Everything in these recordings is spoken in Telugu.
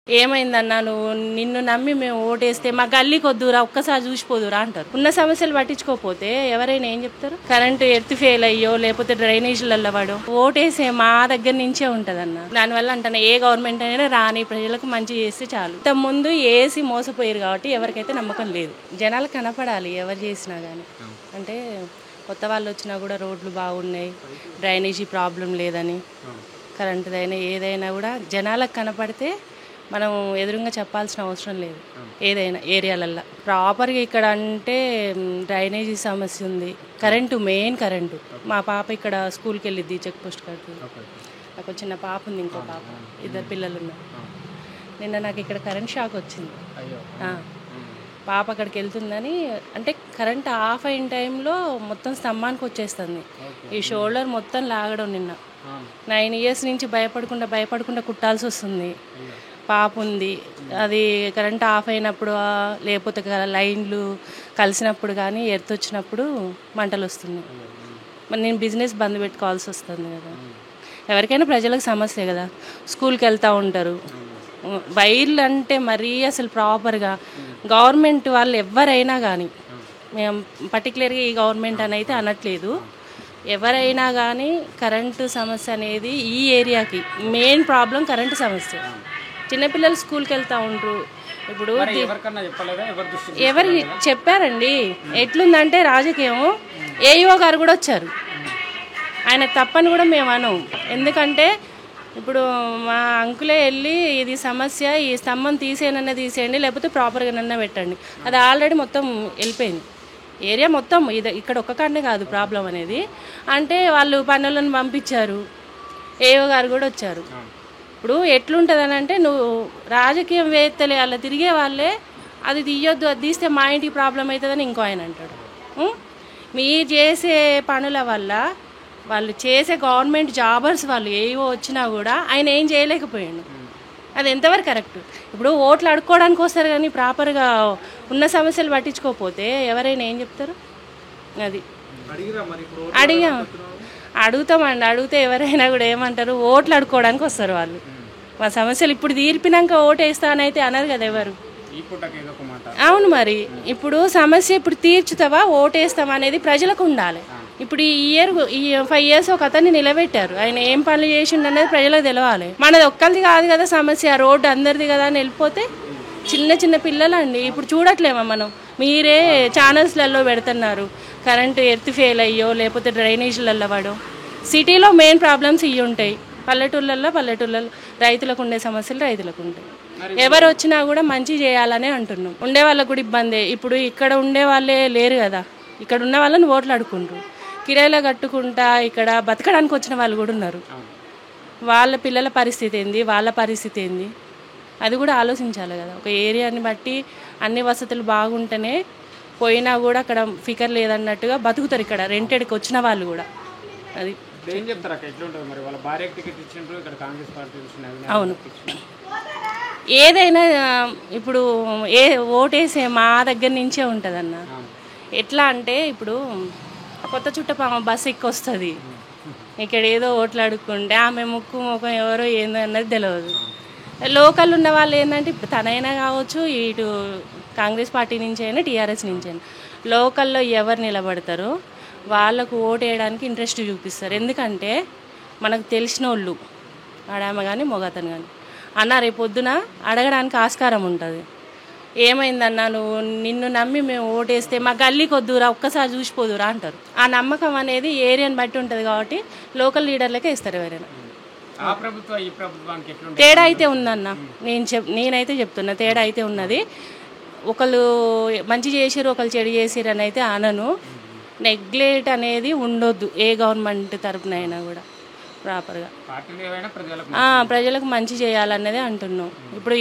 ఏమైందన్నా నువ్వు నిన్ను నమ్మి మేము ఓటేస్తే మా గల్లీకి వద్దురా ఒక్కసారి చూసిపోదురా అంటారు. ఉన్న సమస్యలు పట్టించుకోకపోతే ఎవరైనా ఏం చెప్తారు? కరెంటు ఎర్త్ ఫెయిల్ అయ్యో లేకపోతే డ్రైనేజీలలో పడో ఓటేసే మా దగ్గర నుంచే ఉంటదన్న. దానివల్ల అంటాను ఏ గవర్నమెంట్ అయినా రాని ప్రజలకు మంచి చేస్తే చాలు. ఇంత ముందు ఏసి మోసపోయారు కాబట్టి ఎవరికైతే నమ్మకం లేదు. జనాలు కనపడాలి ఎవరు చేసినా కానీ. అంటే కొత్త వాళ్ళు వచ్చినా కూడా రోడ్లు బాగున్నాయి, డ్రైనేజీ ప్రాబ్లం లేదని, కరెంటుదైనా ఏదైనా కూడా జనాలకు కనపడితే మనం ఎదురుగా చెప్పాల్సిన అవసరం లేదు. ఏదైనా ఏరియాలల్లో ప్రాపర్గా ఇక్కడ అంటే డ్రైనేజీ సమస్య ఉంది, కరెంటు మెయిన్ కరెంటు. మా పాప ఇక్కడ స్కూల్కి వెళ్ళిద్ది చెక్ పోస్ట్ కాడికి. నాకు చిన్న పాప ఉంది, ఇంకో పాప, ఇద్దరు పిల్లలు ఉన్నారు. నిన్న నాకు ఇక్కడ కరెంట్ షాక్ వచ్చింది. పాప అక్కడికి వెళ్తుందని అంటే కరెంట్ ఆఫ్ అయిన టైంలో మొత్తం స్తంభానికి వచ్చేస్తుంది. ఈ షోల్డర్ మొత్తం లాగడం. నిన్న 9 years నుంచి భయపడకుండా కుట్టాల్సి వస్తుంది. పాప ఉంది, అది కరెంట్ ఆఫ్ అయినప్పుడు లేకపోతే లైన్లు కలిసినప్పుడు కానీ ఎర్త్ వచ్చినప్పుడు మంటలు వస్తున్నాయి. మరి నేను బిజినెస్ బంద్ పెట్టుకోవాల్సి వస్తుంది కదా. ఎవరికైనా ప్రజలకు సమస్య కదా. స్కూల్కి వెళ్తూ ఉంటారు. వైర్లు అంటే మరీ అసలు ప్రాపర్గా గవర్నమెంట్ వాళ్ళు ఎవరైనా కానీ, మేము పర్టికులర్గా ఈ గవర్నమెంట్ అని అయితే అనట్లేదు, ఎవరైనా కానీ కరెంటు సమస్య అనేది ఈ ఏరియాకి మెయిన్ ప్రాబ్లం. కరెంటు సమస్య. చిన్నపిల్లలు స్కూల్కి వెళ్తూ ఉంటారు. ఇప్పుడు ఎవరు చెప్పారండి? ఎట్లుందంటే రాజకీయం ఏఈఓ గారు కూడా వచ్చారు. ఆయన తప్పని కూడా మేము అనం. ఎందుకంటే ఇప్పుడు మా అంకులే వెళ్ళి ఇది సమస్య, ఈ స్తంభం తీసేయండి లేకపోతే ప్రాపర్గానన్నా పెట్టండి. అది ఆల్రెడీ మొత్తం వెళ్ళిపోయింది. ఏరియా మొత్తం ఇక్కడ ఒక్క కాడనే కాదు ప్రాబ్లం అనేది. అంటే వాళ్ళు పనులను పంపించారు, ఏఓ గారు కూడా వచ్చారు. ఇప్పుడు ఎట్లుంటుందని అంటే నువ్వు రాజకీయం వేత్తలే అలా తిరిగే వాళ్ళే అది తీయొద్దు, అది తీస్తే మా ఇంటికి ప్రాబ్లం అవుతుందని ఇంకో ఆయన అంటాడు. మీరు చేసే పనుల వల్ల వాళ్ళు చేసే గవర్నమెంట్ జాబర్స్ వాళ్ళు ఏవో వచ్చినా కూడా ఆయన ఏం చేయలేకపోయాడు. అది ఎంతవరకు కరెక్ట్? ఇప్పుడు ఓట్లు అడుక్కోవడానికి వస్తారు కానీ ప్రాపర్గా ఉన్న సమస్యలు పట్టించుకోకపోతే ఎవరైనా ఏం చెప్తారు? అది అడుగుతామండి. అడిగితే ఎవరైనా కూడా ఏమంటారు? ఓట్లు అడుక్కోవడానికి వస్తారు వాళ్ళు. మా సమస్యలు ఇప్పుడు తీర్పినాక ఓటు వేస్తానైతే అనరు కదా ఎవరు. అవును, మరి ఇప్పుడు సమస్య ఇప్పుడు తీర్చుతావా ఓటేస్తావా అనేది ప్రజలకు ఉండాలి. ఇప్పుడు ఈ 5 years ఒక అతన్ని నిలబెట్టారు. ఆయన ఏం పనులు చేసిండు అనేది ప్రజలకు తెలవాలి. మనది ఒక్కరిది కాదు కదా సమస్య, రోడ్డు అందరిది కదా అని వెళ్ళిపోతే చిన్న పిల్లలండి. ఇప్పుడు చూడట్లేమా మనం? మీరే ఛానల్స్లలో పెడుతున్నారు కరెంటు ఎర్త్ ఫెయిల్ అయ్యో లేకపోతే డ్రైనేజీలలో పడో. సిటీలో మెయిన్ ప్రాబ్లమ్స్ ఇవి ఉంటాయి. పల్లెటూళ్ళల్లో రైతులకు ఉండే సమస్యలు రైతులకు ఉంటాయి. ఎవరు వచ్చినా కూడా మంచి చేయాలనే అంటున్నాం. ఉండే వాళ్ళకు కూడా ఇబ్బందే. ఇప్పుడు ఇక్కడ ఉండే వాళ్ళే లేరు కదా, ఇక్కడ ఉన్న వాళ్ళని ఓట్లు అడుక్కుంటారు. కిరాయిలో కట్టుకుంటా ఇక్కడ బతకడానికి వచ్చిన వాళ్ళు కూడా ఉన్నారు. వాళ్ళ పిల్లల పరిస్థితి ఏంది, వాళ్ళ పరిస్థితి ఏంది, అది కూడా ఆలోచించాలి కదా. ఒక ఏరియాని బట్టి అన్ని వసతులు బాగుంటేనే పోయినా కూడా అక్కడ ఫికర్ లేదన్నట్టుగా బతుకుతారు ఇక్కడ రెంటెడ్కి వచ్చిన వాళ్ళు కూడా. అది అవును. ఏదైనా ఇప్పుడు ఓటేసే మా దగ్గర నుంచే ఉంటుందన్న. ఎట్లా అంటే ఇప్పుడు కొత్త చుట్టపామ బస్సు ఎక్కి వస్తుంది, ఇక్కడ ఏదో ఓట్లు అడుక్కుంటే ఆమె ముఖం ఎవరో ఏందో అన్నది తెలియదు. లోకల్ ఉన్న వాళ్ళు ఏంటంటే ఇప్పుడు తనైనా కావచ్చు, ఇటు కాంగ్రెస్ పార్టీ నుంచి అయినా టీఆర్ఎస్ నుంచి అయినా లోకల్లో ఎవరు నిలబడతారో వాళ్ళకు ఓటు వేయడానికి ఇంట్రెస్ట్ చూపిస్తారు. ఎందుకంటే మనకు తెలిసిన వాళ్ళు ఆడామ కానీ మొగతను కానీ అన్న రేపు పొద్దున అడగడానికి ఆస్కారం ఉంటుంది. ఏమైందన్నా నువ్వు నిన్ను నమ్మి మేము ఓటేస్తే మా గల్లీకి వద్దురా ఒక్కసారి చూసిపోదురా అంటారు. ఆ నమ్మకం అనేది ఏరియాని బట్టి ఉంటుంది కాబట్టి లోకల్ లీడర్లకే ఇస్తారు ఎవరైనా. తేడా అయితే ఉందన్న, నేనైతే చెప్తున్నా తేడా అయితే ఉన్నది. ఒకళ్ళు మంచి చేసిరు ఒకళ్ళు చెడు చేసిరు అని అయితే అనను. నెగ్లెక్ట్ అనేది ఉండొద్దు ఏ గవర్నమెంట్ తరపునైనా కూడా. ప్రాపర్గా ప్రజలకు మంచి చేయాలన్నదే అంటున్నాం. ఇప్పుడు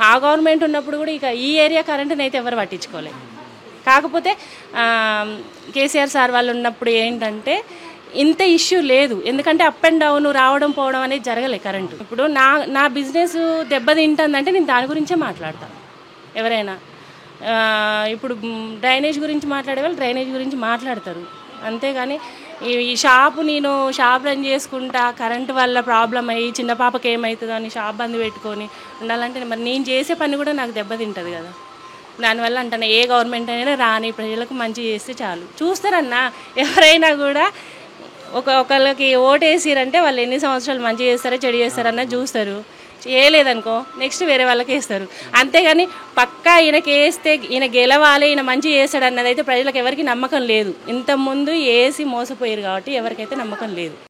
ఆ గవర్నమెంట్ ఉన్నప్పుడు కూడా ఇక ఈ ఏరియా కరెంటుని అయితే ఎవరు పట్టించుకోలేదు. కాకపోతే కేసీఆర్ సార్ వాళ్ళు ఉన్నప్పుడు ఏంటంటే ఇంత ఇష్యూ లేదు. ఎందుకంటే అప్ అండ్ డౌన్ రావడం పోవడం అనేది జరగలేదు కరెంటు. ఇప్పుడు నా బిజినెస్ దెబ్బతింటుందంటే నేను దాని గురించే మాట్లాడతాను. ఎవరైనా ఇప్పుడు డ్రైనేజ్ గురించి మాట్లాడే వాళ్ళు డ్రైనేజ్ గురించి మాట్లాడతారు. అంతేగాని ఈ షాపు నేను షాప్ రన్ చేసుకుంటా, కరెంటు వల్ల ప్రాబ్లం అయ్యి చిన్న పాపకి ఏమవుతుందో అని షాప్ బంద్ పెట్టుకొని ఉండాలంటే మరి నేను చేసే పని కూడా నాకు దెబ్బతింటుంది కదా. దానివల్ల అంటాను ఏ గవర్నమెంట్ అయినా రాని ప్రజలకు మంచి చేస్తే చాలు. చూస్తారన్నా ఎవరైనా కూడా ఒకళ్ళకి ఓటేసిరంటే వాళ్ళు ఎన్ని సంవత్సరాలు మంచి చేస్తారో చెడు చేస్తారన్న చూస్తారు. చేయలేదనుకో నెక్స్ట్ వేరే వాళ్ళకి వేస్తారు. అంతేగాని పక్కా ఈయనకి వేస్తే ఈయన గెలవాలి, ఈయన మంచి చేస్తాడు అన్నది అయితే ప్రజలకు ఎవరికి నమ్మకం లేదు. ఇంతకుముందు వేసి మోసపోయారు కాబట్టి ఎవరికైతే నమ్మకం లేదు.